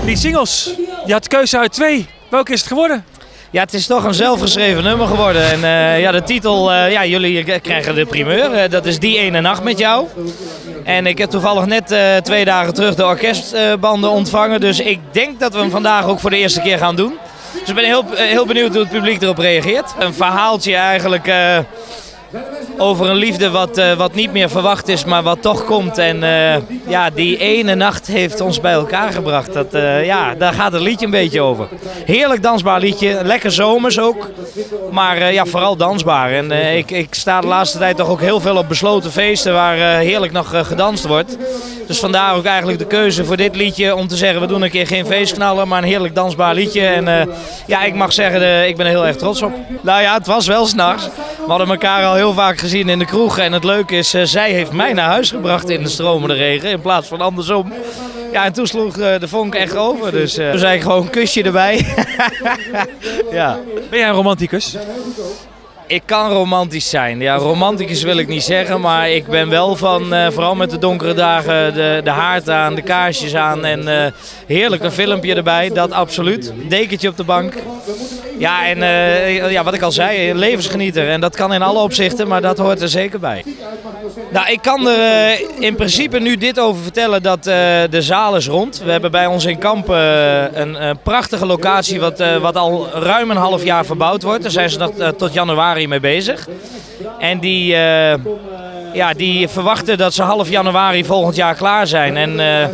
Die singles, je had keuze uit 2. Welke is het geworden? Ja, het is toch een zelfgeschreven nummer geworden. En ja, de titel, ja, jullie krijgen de primeur. Dat is Die Ene Nacht Met Jou. En ik heb toevallig net 2 dagen terug de orkestbanden ontvangen. Dus ik denk dat we hem vandaag ook voor de eerste keer gaan doen. Dus ik ben heel benieuwd hoe het publiek erop reageert. Een verhaaltje eigenlijk over een liefde wat niet meer verwacht is, maar wat toch komt. En ja, die ene nacht heeft ons bij elkaar gebracht. Ja, daar gaat het liedje een beetje over. Heerlijk dansbaar liedje, lekker zomers ook. Maar ja, vooral dansbaar. En ik sta de laatste tijd toch ook heel veel op besloten feesten waar heerlijk nog gedanst wordt. Dus vandaar ook eigenlijk de keuze voor dit liedje om te zeggen, we doen een keer geen feestknallen, maar een heerlijk dansbaar liedje. En ja, ik mag zeggen, ik ben er heel erg trots op. Nou ja, het was wel 's nachts. We hadden elkaar al heel vaak gezien in de kroeg. En het leuke is, zij heeft mij naar huis gebracht in de stromende regen in plaats van andersom. Ja, en toen sloeg de vonk echt over. Dus toen zei ik gewoon een kusje erbij. Ja. Ben jij een romanticus? Ik kan romantisch zijn. Ja, romanticus wil ik niet zeggen, maar ik ben wel van, vooral met de donkere dagen, de haard aan, de kaarsjes aan en heerlijk een filmpje erbij, dat absoluut. Dekentje op de bank. Ja, en ja, wat ik al zei, levensgenieter. En dat kan in alle opzichten, maar dat hoort er zeker bij. Nou, ik kan er in principe nu dit over vertellen dat de zaal is rond. We hebben bij ons in Kamp een prachtige locatie wat al ruim een half jaar verbouwd wordt. Daar zijn ze nog tot januari mee bezig. En die verwachten dat ze half januari volgend jaar klaar zijn. En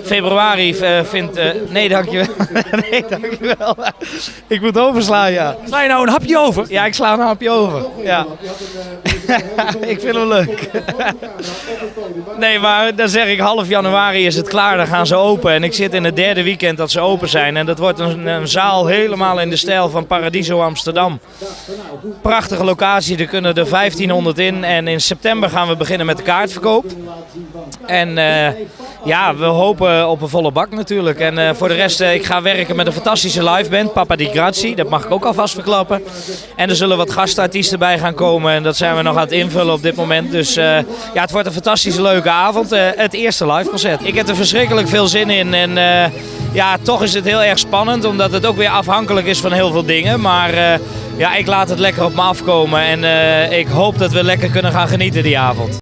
februari vindt... nee, dankjewel. Nee, dankjewel. Ik moet overslaan, ja. Sla je nou een hapje over? Ja, ik sla een hapje over. Ja. Ik vind hem leuk. Nee, maar dan zeg ik half januari is het klaar. Dan gaan ze open. En ik zit in het 3e weekend dat ze open zijn. En dat wordt een zaal helemaal in de stijl van Paradiso Amsterdam. Prachtige locatie. Er kunnen er 1500 in. En in september gaan we beginnen met de kaartverkoop. En ja, we hopen op een volle bak natuurlijk. En voor de rest, ik ga werken met een fantastische liveband, Papa Di Grazzi. Dat mag ik ook alvast verklappen. En er zullen wat gastartiesten bij gaan komen. En dat zijn we nog aan het invullen op dit moment. Dus ja, het wordt een fantastische leuke avond. Het eerste liveconcert. Ik heb er verschrikkelijk veel zin in. En ja, toch is het heel erg spannend. Omdat het ook weer afhankelijk is van heel veel dingen. Maar ja, ik laat het lekker op me afkomen. En ik hoop dat we lekker kunnen gaan genieten die avond.